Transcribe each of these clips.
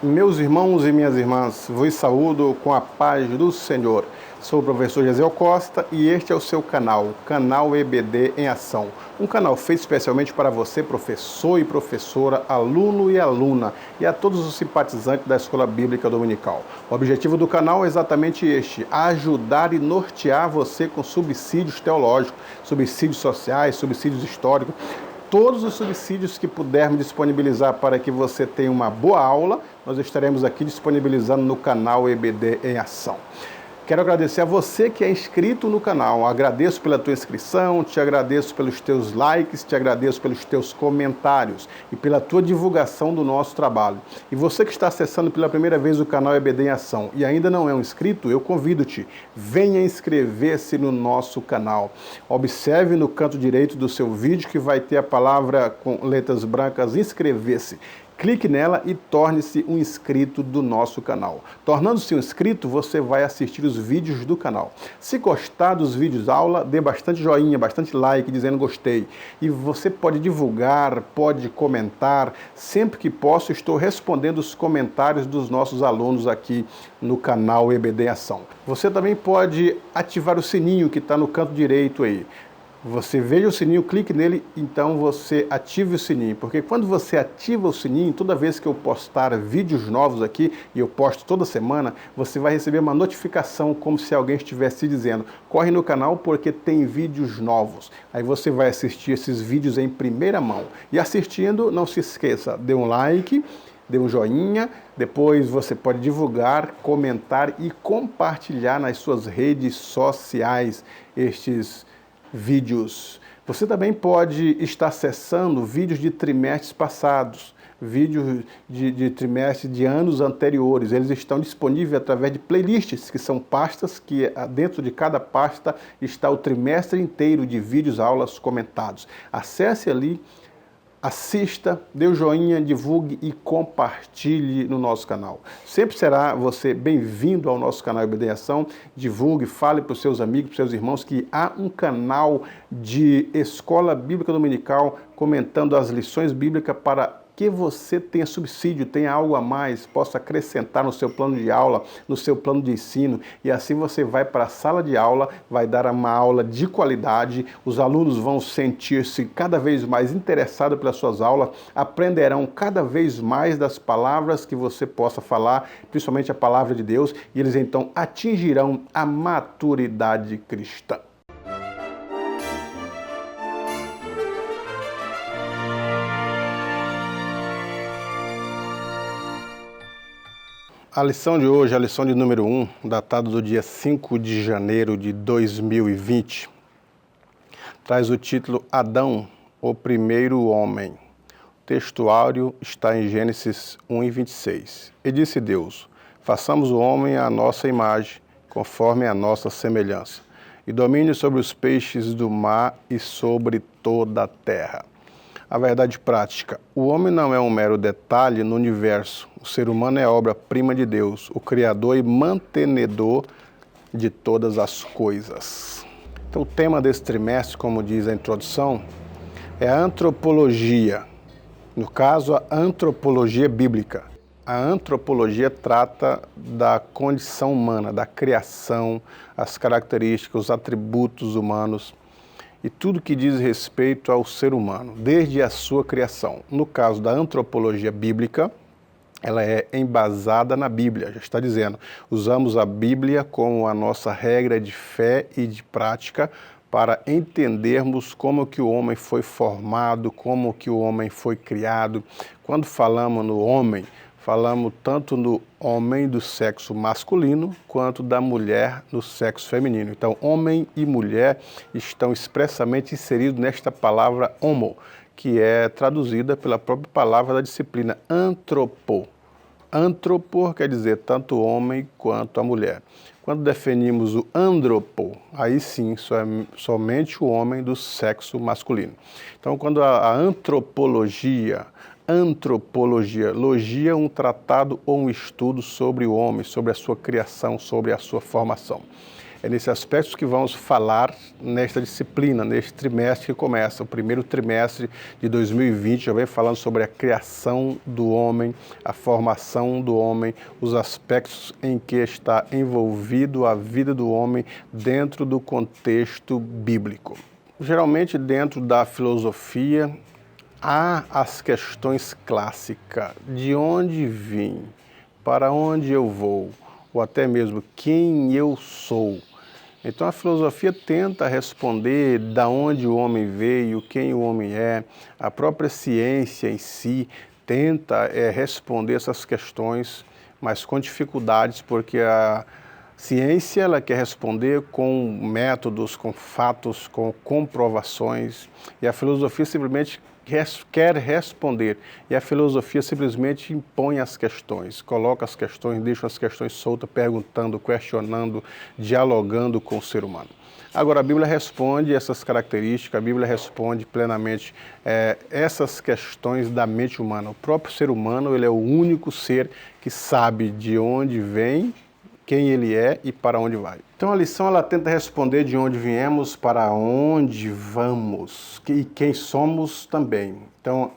Meus irmãos e minhas irmãs, vos saúdo com a paz do Senhor. Sou o professor Gesiel Costa e este é o seu canal EBD em Ação. Um canal feito especialmente para você, professor e professora, aluno e aluna, e a todos os simpatizantes da Escola Bíblica Dominical. O objetivo do canal é exatamente este: ajudar e nortear você com subsídios teológicos, subsídios sociais, subsídios históricos, todos os subsídios que pudermos disponibilizar para que você tenha uma boa aula, nós estaremos aqui disponibilizando no canal EBD em Ação. Quero agradecer a você que é inscrito no canal. Agradeço pela tua inscrição, te agradeço pelos teus likes, te agradeço pelos teus comentários e pela tua divulgação do nosso trabalho. E você que está acessando pela primeira vez o canal EBD em Ação e ainda não é um inscrito, eu convido-te, venha inscrever-se no nosso canal. Observe no canto direito do seu vídeo que vai ter a palavra com letras brancas inscrever-se. Clique nela e torne-se um inscrito do nosso canal. Tornando-se um inscrito, você vai assistir os vídeos do canal. Se gostar dos vídeos aula, dê bastante joinha, bastante like, dizendo gostei. E você pode divulgar, pode comentar. Sempre que posso, estou respondendo os comentários dos nossos alunos aqui no canal EBD em Ação. Você também pode ativar o sininho que está no canto direito aí. Você veja o sininho, clique nele, então você ative o sininho, porque quando você ativa o sininho, toda vez que eu postar vídeos novos aqui, e eu posto toda semana, você vai receber uma notificação como se alguém estivesse dizendo: corre no canal porque tem vídeos novos. Aí você vai assistir esses vídeos em primeira mão. E assistindo, não se esqueça, dê um like, dê um joinha, depois você pode divulgar, comentar e compartilhar nas suas redes sociais estes vídeos. Você também pode estar acessando vídeos de trimestres passados, vídeos de trimestres de anos anteriores. Eles estão disponíveis através de playlists, que são pastas que dentro de cada pasta está o trimestre inteiro de vídeos, aulas comentados. Acesse ali, assista, dê o joinha, divulgue e compartilhe no nosso canal. Sempre será você bem-vindo ao nosso canal EBD em Ação. Divulgue, fale para os seus amigos, para os seus irmãos que há um canal de Escola Bíblica Dominical comentando as lições bíblicas para que você tenha subsídio, tenha algo a mais, possa acrescentar no seu plano de aula, no seu plano de ensino, e assim você vai para a sala de aula, vai dar uma aula de qualidade, os alunos vão sentir-se cada vez mais interessados pelas suas aulas, aprenderão cada vez mais das palavras que você possa falar, principalmente a palavra de Deus, e eles então atingirão a maturidade cristã. A lição de hoje, a lição de número 1, datada do dia 5 de janeiro de 2020, traz o título Adão, o primeiro homem. O textuário está em Gênesis 1:26. E disse Deus: façamos o homem à nossa imagem, conforme a nossa semelhança, e domine sobre os peixes do mar e sobre toda a terra. A verdade prática: o homem não é um mero detalhe no universo. O ser humano é a obra-prima de Deus, o Criador e mantenedor de todas as coisas. Então, o tema desse trimestre, como diz a introdução, é a antropologia. No caso, a antropologia bíblica. A antropologia trata da condição humana, da criação, as características, os atributos humanos e tudo que diz respeito ao ser humano, desde a sua criação. No caso da antropologia bíblica, ela é embasada na Bíblia, já está dizendo. Usamos a Bíblia como a nossa regra de fé e de prática para entendermos como que o homem foi formado, como que o homem foi criado. Quando falamos no homem, falamos tanto no homem do sexo masculino quanto da mulher do sexo feminino. Então, homem e mulher estão expressamente inseridos nesta palavra homo, que é traduzida pela própria palavra da disciplina, antropo. Antropo quer dizer tanto o homem quanto a mulher. Quando definimos o andropo, aí sim, somente o homem do sexo masculino. Então, quando a antropologia, logia um tratado ou um estudo sobre o homem, sobre a sua criação, sobre a sua formação. É nesses aspectos que vamos falar nesta disciplina, neste trimestre que começa. O primeiro trimestre de 2020 já vem falando sobre a criação do homem, a formação do homem, os aspectos em que está envolvido a vida do homem dentro do contexto bíblico. Geralmente dentro da filosofia há as questões clássicas: de onde vim, para onde eu vou, ou até mesmo quem eu sou. Então a filosofia tenta responder da onde o homem veio, quem o homem é. A própria ciência em si tenta responder essas questões, mas com dificuldades, porque a ciência ela quer responder com métodos, com fatos, com comprovações, e a filosofia simplesmente quer responder, e a filosofia simplesmente impõe as questões, coloca as questões, deixa as questões soltas, perguntando, questionando, dialogando com o ser humano. Agora, a Bíblia responde essas características, a Bíblia responde plenamente essas questões da mente humana. O próprio ser humano, ele é o único ser que sabe de onde vem, quem ele é e para onde vai. Então a lição ela tenta responder de onde viemos, para onde vamos e quem somos também. Então,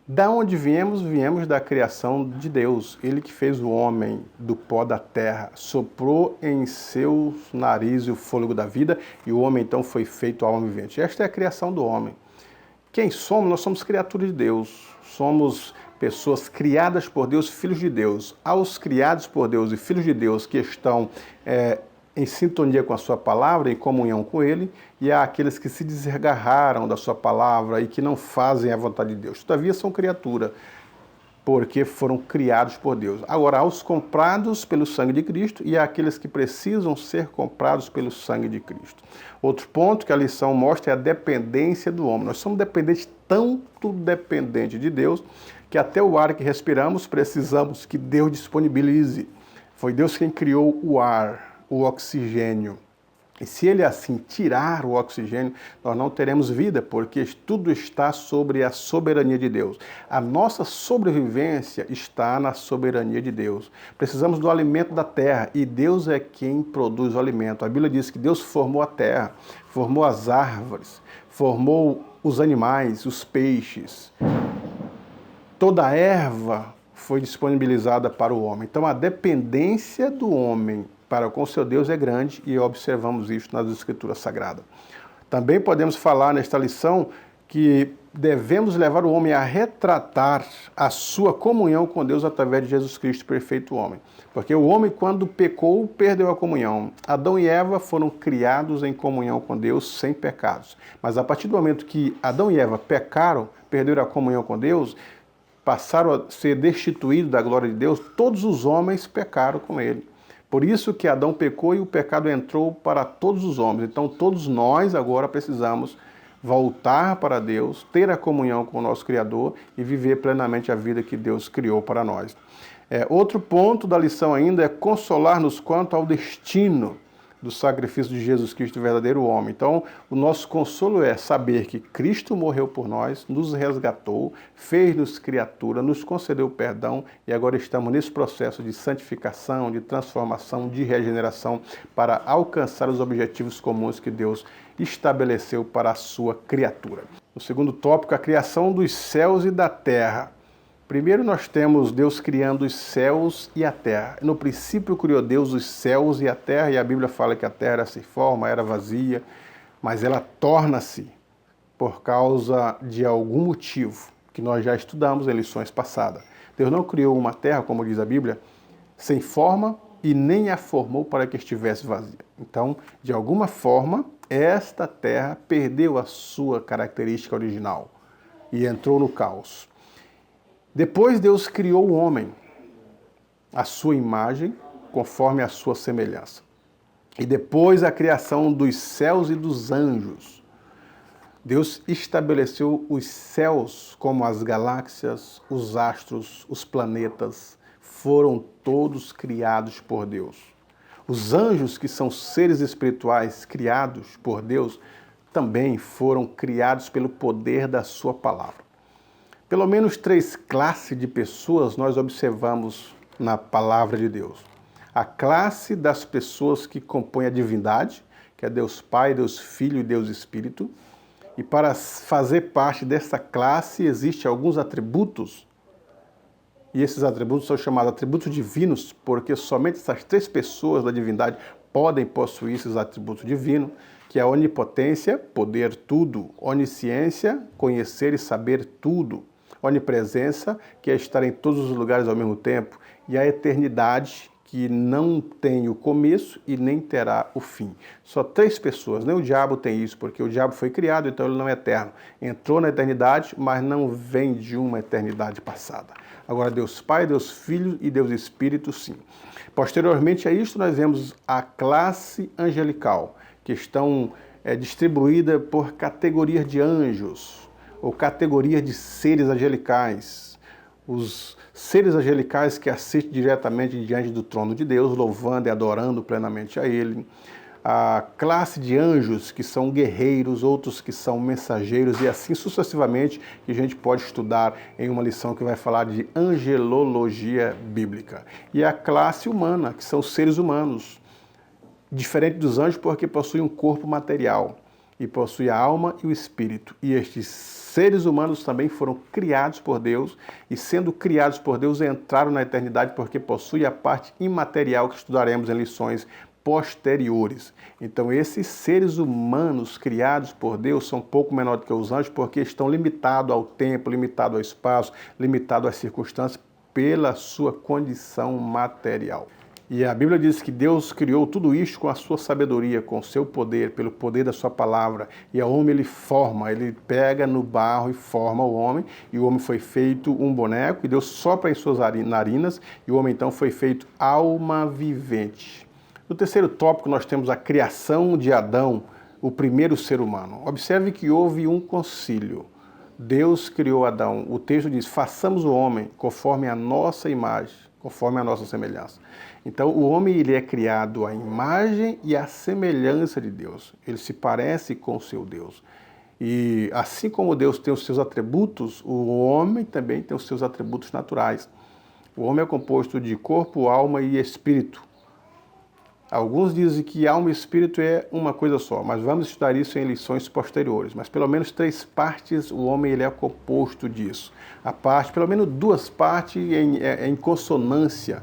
da onde viemos? Viemos da criação de Deus. Ele que fez o homem do pó da terra, soprou em seu nariz o fôlego da vida e o homem então foi feito alma vivente. Esta é a criação do homem. Quem somos? Nós somos criaturas de Deus. Somos pessoas criadas por Deus, filhos de Deus. Aos criados por Deus e filhos de Deus que estão em sintonia com a sua palavra, em comunhão com Ele, e há aqueles que se desgarraram da sua palavra e que não fazem a vontade de Deus. Todavia são criatura, porque foram criados por Deus. Agora, há os comprados pelo sangue de Cristo e há aqueles que precisam ser comprados pelo sangue de Cristo. Outro ponto que a lição mostra é a dependência do homem. Nós somos dependentes, tanto dependentes de Deus, que até o ar que respiramos precisamos que Deus disponibilize. Foi Deus quem criou o ar, o oxigênio. E se Ele assim tirar o oxigênio, nós não teremos vida, porque tudo está sobre a soberania de Deus. A nossa sobrevivência está na soberania de Deus. Precisamos do alimento da terra e Deus é quem produz o alimento. A Bíblia diz que Deus formou a terra, formou as árvores, formou os animais, os peixes. Toda a erva foi disponibilizada para o homem. Então a dependência do homem para com seu Deus é grande e observamos isso nas Escrituras Sagradas. Também podemos falar nesta lição que devemos levar o homem a retratar a sua comunhão com Deus através de Jesus Cristo, perfeito homem. Porque o homem, quando pecou, perdeu a comunhão. Adão e Eva foram criados em comunhão com Deus sem pecados. Mas a partir do momento que Adão e Eva pecaram, perderam a comunhão com Deus, passaram a ser destituídos da glória de Deus, todos os homens pecaram com ele. Por isso que Adão pecou e o pecado entrou para todos os homens. Então todos nós agora precisamos voltar para Deus, ter a comunhão com o nosso Criador e viver plenamente a vida que Deus criou para nós. Outro ponto da lição ainda é consolar-nos quanto ao destino do sacrifício de Jesus Cristo, o verdadeiro homem. Então, o nosso consolo é saber que Cristo morreu por nós, nos resgatou, fez-nos criatura, nos concedeu perdão e agora estamos nesse processo de santificação, de transformação, de regeneração para alcançar os objetivos comuns que Deus estabeleceu para a sua criatura. O segundo tópico, a criação dos céus e da terra. Primeiro nós temos Deus criando os céus e a terra. No princípio criou Deus os céus e a terra, e a Bíblia fala que a terra era sem forma, era vazia, mas ela torna-se por causa de algum motivo que nós já estudamos em lições passadas. Deus não criou uma terra, como diz a Bíblia, sem forma e nem a formou para que estivesse vazia. Então, de alguma forma, esta terra perdeu a sua característica original e entrou no caos. Depois Deus criou o homem, a sua imagem, conforme a sua semelhança. E depois a criação dos céus e dos anjos. Deus estabeleceu os céus como as galáxias, os astros, os planetas, foram todos criados por Deus. Os anjos, que são seres espirituais criados por Deus, também foram criados pelo poder da sua palavra. Pelo menos 3 classes de pessoas nós observamos na palavra de Deus. a classe das pessoas que compõem a divindade, que é Deus Pai, Deus Filho e Deus Espírito. E para fazer parte dessa classe existem alguns atributos, e esses atributos são chamados atributos divinos, porque somente essas três pessoas da divindade podem possuir esses atributos divinos, que é a onipotência, poder tudo, onisciência, conhecer e saber tudo, onipresença, que é estar em todos os lugares ao mesmo tempo, e a eternidade, que não tem o começo e nem terá o fim. Só três pessoas, nem o diabo tem isso, porque o diabo foi criado, então ele não é eterno. Entrou na eternidade, mas não vem de uma eternidade passada. Agora, Deus Pai, Deus Filho e Deus Espírito, sim. Posteriormente a isto, nós vemos a classe angelical, que estão distribuída por categorias de anjos, ou categorias de seres angelicais. Os seres angelicais que assistem diretamente diante do trono de Deus, louvando e adorando plenamente a Ele. A classe de anjos, que são guerreiros, outros que são mensageiros, e assim sucessivamente, que a gente pode estudar em uma lição que vai falar de angelologia bíblica. E a classe humana, que são os seres humanos, diferente dos anjos porque possuem um corpo material, e possui a alma e o espírito. E estes seres humanos também foram criados por Deus, e sendo criados por Deus, entraram na eternidade porque possuem a parte imaterial que estudaremos em lições posteriores. Então, esses seres humanos criados por Deus são um pouco menores do que os anjos porque estão limitados ao tempo, limitados ao espaço, limitados às circunstâncias pela sua condição material. E a Bíblia diz que Deus criou tudo isto com a sua sabedoria, com o seu poder, pelo poder da sua palavra. E ao homem ele forma, ele pega no barro e forma o homem. E o homem foi feito um boneco, e Deus sopra em suas narinas, e o homem então foi feito alma vivente. No terceiro tópico nós temos a criação de Adão, o primeiro ser humano. Observe que houve um concílio. Deus criou Adão. O texto diz, façamos o homem conforme a nossa imagem, conforme a nossa semelhança. Então, o homem ele é criado à imagem e à semelhança de Deus. Ele se parece com o seu Deus. E assim como Deus tem os seus atributos, o homem também tem os seus atributos naturais. O homem é composto de corpo, alma e espírito. Alguns dizem que alma e espírito é uma coisa só, mas vamos estudar isso em lições posteriores. Mas pelo menos três partes o homem ele é composto disso. A parte, pelo menos duas partes em consonância.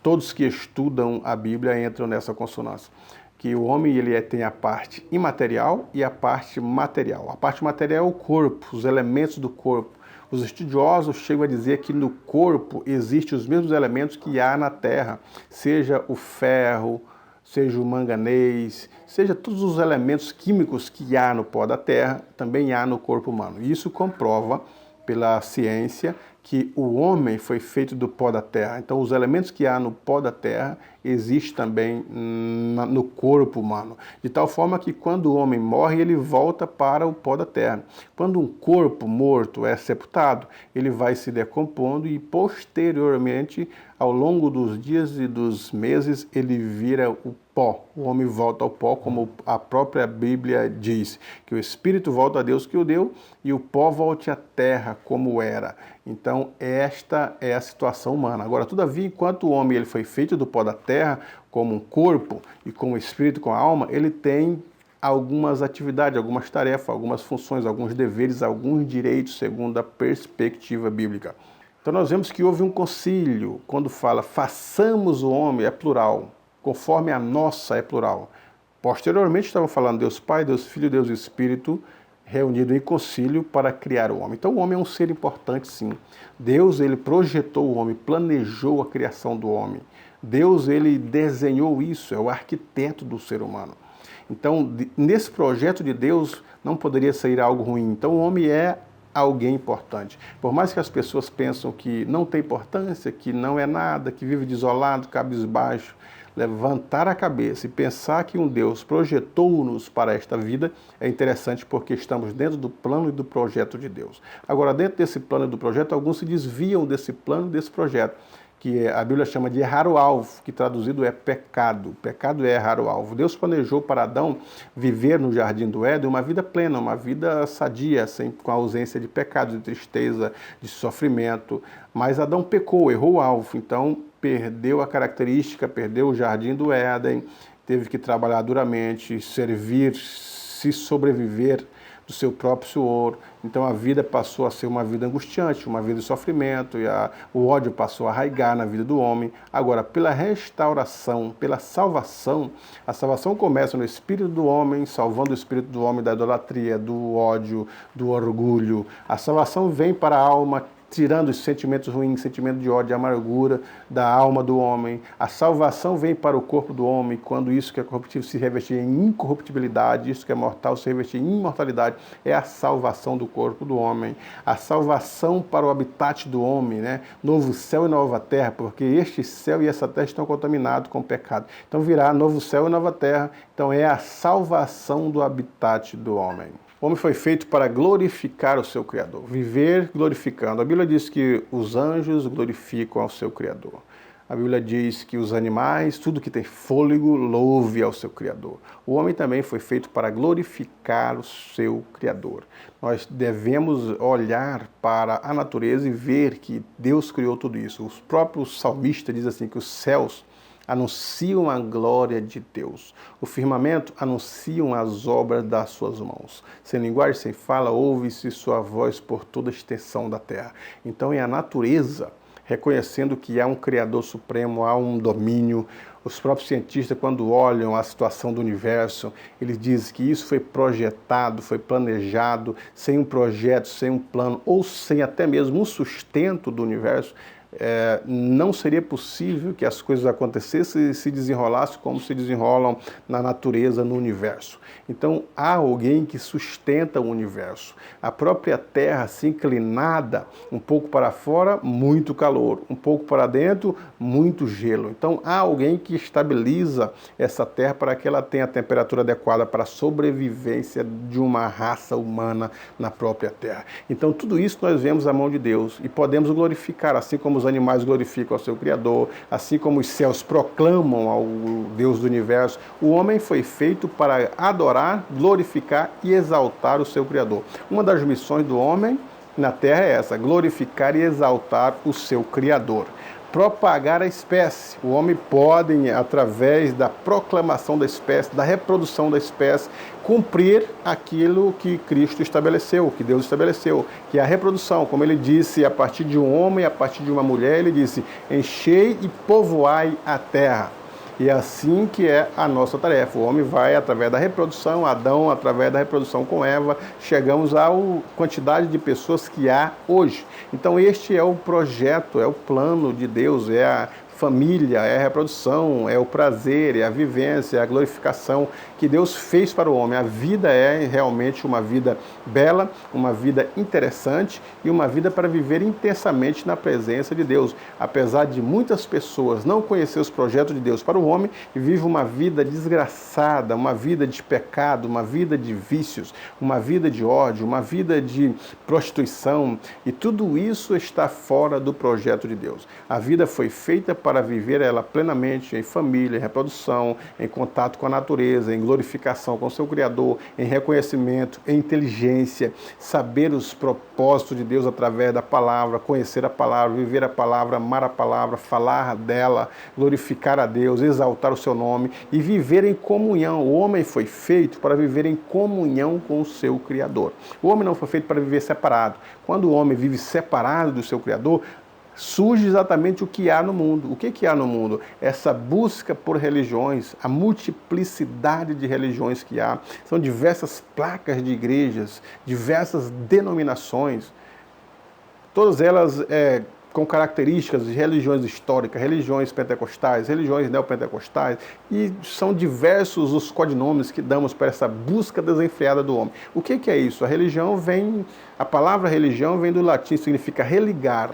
Todos que estudam a Bíblia entram nessa consonância. Que o homem ele tem a parte imaterial e a parte material. A parte material é o corpo, os elementos do corpo. Os estudiosos chegam a dizer que no corpo existem os mesmos elementos que há na terra, seja o ferro, seja o manganês, seja todos os elementos químicos que há no pó da terra, também há no corpo humano. Isso comprova pela ciência que o homem foi feito do pó da terra. Então, os elementos que há no pó da terra existem também no corpo humano. De tal forma que quando o homem morre, ele volta para o pó da terra. Quando um corpo morto é sepultado, ele vai se decompondo e posteriormente, ao longo dos dias e dos meses, ele vira o pó. O homem volta ao pó, como a própria Bíblia diz, que o espírito volta a Deus que o deu e o pó volte à terra como era. Então, esta é a situação humana. Agora, todavia, enquanto o homem ele foi feito do pó da terra, como um corpo e com o espírito, com a alma, ele tem algumas atividades, algumas tarefas, algumas funções, alguns deveres, alguns direitos, segundo a perspectiva bíblica. Então, nós vemos que houve um concílio, quando fala façamos o homem, é plural, conforme a nossa é plural. Posteriormente, estavam falando Deus Pai, Deus Filho, Deus Espírito, reunido em concílio para criar o homem. Então o homem é um ser importante, sim. Deus, ele projetou o homem, planejou a criação do homem. Deus, ele desenhou isso, é o arquiteto do ser humano. Então, nesse projeto de Deus, não poderia sair algo ruim. Então o homem é alguém importante. Por mais que as pessoas pensam que não tem importância, que não é nada, que vive desolado, cabisbaixo, levantar a cabeça e pensar que um Deus projetou-nos para esta vida é interessante porque estamos dentro do plano e do projeto de Deus. Agora, dentro desse plano e do projeto, alguns se desviam desse plano e desse projeto, que a Bíblia chama de errar o alvo, que traduzido é pecado. Pecado é errar o alvo. Deus planejou para Adão viver no jardim do Éden uma vida plena, uma vida sadia, com a ausência de pecado, de tristeza, de sofrimento. Mas Adão pecou, errou o alvo. Então, perdeu a característica, perdeu o jardim do Éden, teve que trabalhar duramente, servir, se sobreviver do seu próprio suor. Então a vida passou a ser uma vida angustiante, uma vida de sofrimento, e o ódio passou a arraigar na vida do homem. Agora, pela restauração, pela salvação, a salvação começa no espírito do homem, salvando o espírito do homem da idolatria, do ódio, do orgulho. A salvação vem para a alma, tirando os sentimentos ruins, sentimento de ódio e amargura da alma do homem. A salvação vem para o corpo do homem, quando isso que é corruptível se revestir em incorruptibilidade, isso que é mortal se revestir em imortalidade. É a salvação do corpo do homem. A salvação para o habitat do homem, né? Novo céu e nova terra, porque este céu e essa terra estão contaminados com o pecado. Então virá novo céu e nova terra. Então é a salvação do habitat do homem. O homem foi feito para glorificar o seu Criador, viver glorificando. A Bíblia diz que os anjos glorificam ao seu Criador. A Bíblia diz que os animais, tudo que tem fôlego, louve ao seu Criador. O homem também foi feito para glorificar o seu Criador. Nós devemos olhar para a natureza e ver que Deus criou tudo isso. Os próprios salmistas dizem assim que os céus anunciam a glória de Deus. O firmamento anunciam as obras das suas mãos. Sem linguagem, sem fala, ouve-se sua voz por toda a extensão da terra. Então é a natureza reconhecendo que há um Criador Supremo, há um domínio. Os próprios cientistas, quando olham a situação do universo, eles dizem que isso foi projetado, foi planejado, sem um projeto, sem um plano, ou sem até mesmo um sustento do universo, não seria possível que as coisas acontecessem e se desenrolassem como se desenrolam na natureza, no universo. Então, há alguém que sustenta o universo. A própria Terra, assim inclinada, um pouco para fora, muito calor, um pouco para dentro, muito gelo. Então, há alguém que estabiliza essa Terra para que ela tenha a temperatura adequada para a sobrevivência de uma raça humana na própria Terra. Então, tudo isso nós vemos a mão de Deus e podemos glorificar, assim como os animais glorificam ao seu Criador, assim como os céus proclamam ao Deus do universo. O homem foi feito para adorar, glorificar e exaltar o seu Criador. Uma das missões do homem na terra é essa: glorificar e exaltar o seu Criador. Propagar a espécie. O homem pode, através da proclamação da espécie, da reprodução da espécie, cumprir aquilo que Cristo estabeleceu, que Deus estabeleceu, que é a reprodução. Como ele disse, a partir de um homem, a partir de uma mulher, ele disse: enchei e povoai a terra. E é assim que é a nossa tarefa. O homem vai através da reprodução, Adão através da reprodução com Eva, chegamos à quantidade de pessoas que há hoje. Então este é o projeto, é o plano de Deus, é a família, é a reprodução, é o prazer, é a vivência, é a glorificação que Deus fez para o homem. A vida é realmente uma vida bela, uma vida interessante e uma vida para viver intensamente na presença de Deus. Apesar de muitas pessoas não conhecer os projetos de Deus para o homem, vive uma vida desgraçada, uma vida de pecado, uma vida de vícios, uma vida de ódio, uma vida de prostituição, e tudo isso está fora do projeto de Deus. A vida foi feita para viver ela plenamente em família, em reprodução, em contato com a natureza, em glorificação com o seu Criador, em reconhecimento, em inteligência, saber os propósitos de Deus através da palavra, conhecer a palavra, viver a palavra, amar a palavra, falar dela, glorificar a Deus, exaltar o seu nome e viver em comunhão. O homem foi feito para viver em comunhão com o seu Criador. O homem não foi feito para viver separado. Quando o homem vive separado do seu Criador, surge exatamente o que há no mundo. O que há no mundo? Essa busca por religiões, a multiplicidade de religiões que há. São diversas placas de igrejas, diversas denominações, todas elas com características de religiões históricas, religiões pentecostais, religiões neopentecostais, e são diversos os codinomes que damos para essa busca desenfreada do homem. O que é isso? A palavra religião vem do latim, significa religar.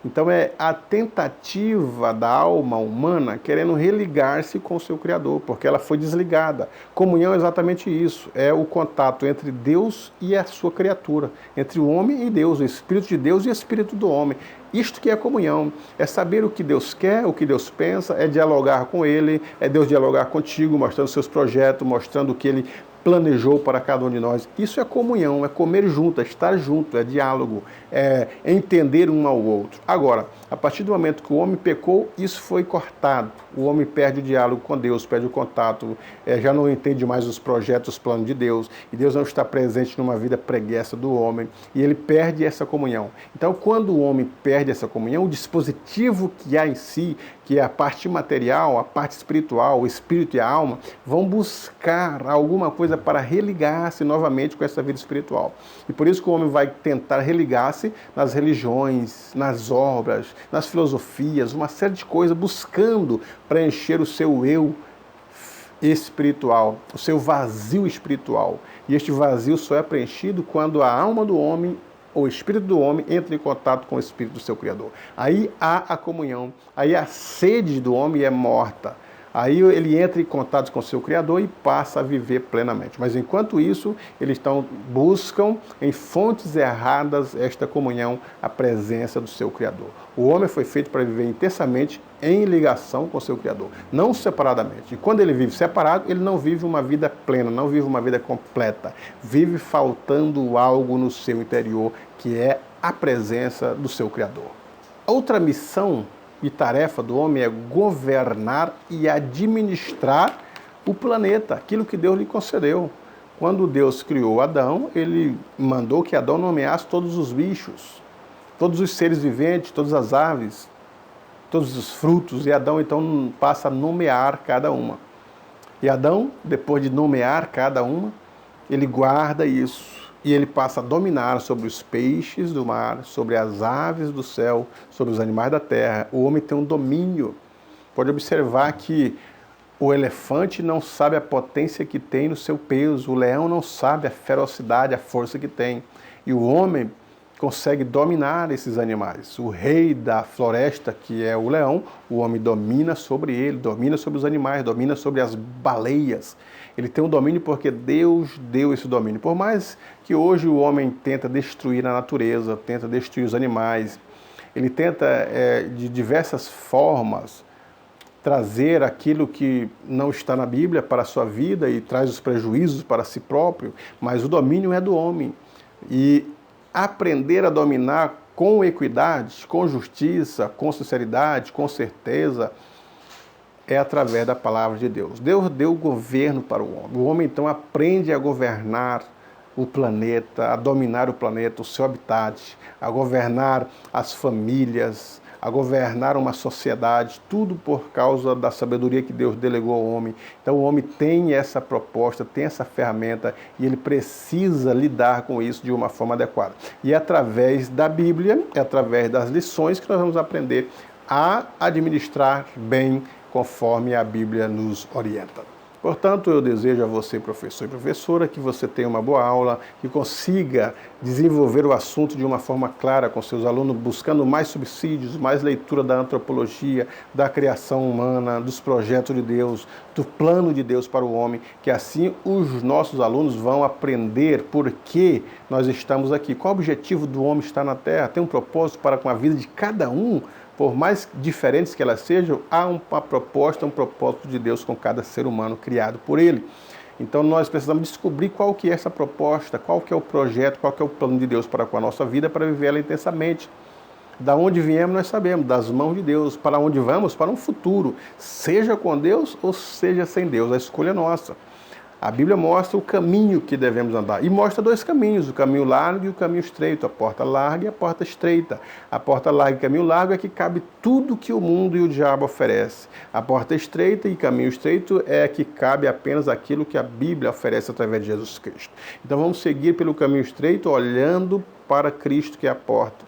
Então é a tentativa da alma humana querendo religar-se com o seu Criador, porque ela foi desligada. Comunhão é exatamente isso, é o contato entre Deus e a sua criatura, entre o homem e Deus, o Espírito de Deus e o Espírito do homem. Isto que é comunhão, é saber o que Deus quer, o que Deus pensa, é dialogar com Ele, é Deus dialogar contigo, mostrando seus projetos, mostrando o que Ele planejou para cada um de nós. Isso é comunhão, é comer junto, é estar junto, é diálogo, é entender um ao outro. Agora, a partir do momento que o homem pecou, isso foi cortado. O homem perde o diálogo com Deus, perde o contato, já não entende mais os projetos, os planos de Deus, e Deus não está presente numa vida preguiça do homem, e ele perde essa comunhão. Então, quando o homem perde essa comunhão, o dispositivo que há em si, que é a parte material, a parte espiritual, o espírito e a alma, vão buscar alguma coisa para religar-se novamente com essa vida espiritual. E por isso que o homem vai tentar religar-se nas religiões, nas obras, nas filosofias, uma série de coisas, buscando preencher o seu eu espiritual, o seu vazio espiritual. E este vazio só é preenchido quando a alma do homem, o espírito do homem, entra em contato com o espírito do seu Criador. Aí há a comunhão, aí a sede do homem é morta. Aí ele entra em contato com o seu Criador e passa a viver plenamente. Mas enquanto isso, eles buscam em fontes erradas esta comunhão, a presença do seu Criador. O homem foi feito para viver intensamente em ligação com o seu Criador, não separadamente. E quando ele vive separado, ele não vive uma vida plena, não vive uma vida completa. Vive faltando algo no seu interior, que é a presença do seu Criador. Outra missão e tarefa do homem é governar e administrar o planeta, aquilo que Deus lhe concedeu. Quando Deus criou Adão, ele mandou que Adão nomeasse todos os bichos, todos os seres viventes, todas as aves, todos os frutos, e Adão então passa a nomear cada uma. E Adão, depois de nomear cada uma, ele guarda isso. E ele passa a dominar sobre os peixes do mar, sobre as aves do céu, sobre os animais da terra. O homem tem um domínio. Pode observar que o elefante não sabe a potência que tem no seu peso. O leão não sabe a ferocidade, a força que tem. E o homem consegue dominar esses animais. O rei da floresta, que é o leão, o homem domina sobre ele, domina sobre os animais, domina sobre as baleias. Ele tem um domínio porque Deus deu esse domínio. Por mais que hoje o homem tenta destruir a natureza, tenta destruir os animais, ele tenta de diversas formas trazer aquilo que não está na Bíblia para a sua vida e traz os prejuízos para si próprio, mas o domínio é do homem. E aprender a dominar com equidade, com justiça, com sinceridade, com certeza, é através da palavra de Deus. Deus deu o governo para o homem. O homem, então, aprende a governar o planeta, a dominar o planeta, o seu habitat, a governar as famílias, a governar uma sociedade, tudo por causa da sabedoria que Deus delegou ao homem. Então o homem tem essa proposta, tem essa ferramenta e ele precisa lidar com isso de uma forma adequada. E é através da Bíblia, é através das lições que nós vamos aprender a administrar bem conforme a Bíblia nos orienta. Portanto, eu desejo a você, professor e professora, que você tenha uma boa aula, que consiga desenvolver o assunto de uma forma clara com seus alunos, buscando mais subsídios, mais leitura da antropologia, da criação humana, dos projetos de Deus, do plano de Deus para o homem, que assim os nossos alunos vão aprender por que nós estamos aqui, qual o objetivo do homem estar na Terra, tem um propósito para com a vida de cada um. Por mais diferentes que elas sejam, há uma proposta, um propósito de Deus com cada ser humano criado por Ele. Então nós precisamos descobrir qual que é essa proposta, qual que é o projeto, qual que é o plano de Deus para com a nossa vida, para viver ela intensamente. Da onde viemos nós sabemos, das mãos de Deus. Para onde vamos? Para um futuro, seja com Deus ou seja sem Deus, a escolha é nossa. A Bíblia mostra o caminho que devemos andar. E mostra dois caminhos, o caminho largo e o caminho estreito. A porta larga e a porta estreita. A porta larga e o caminho largo é que cabe tudo que o mundo e o diabo oferece. A porta estreita e caminho estreito é que cabe apenas aquilo que a Bíblia oferece através de Jesus Cristo. Então vamos seguir pelo caminho estreito, olhando para Cristo, que é a porta.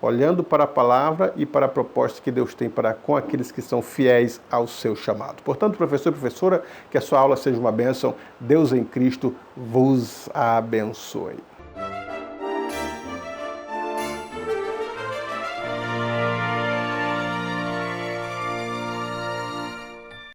Olhando para a palavra e para a proposta que Deus tem para com aqueles que são fiéis ao seu chamado. Portanto, professor e professora, que a sua aula seja uma bênção. Deus em Cristo vos abençoe.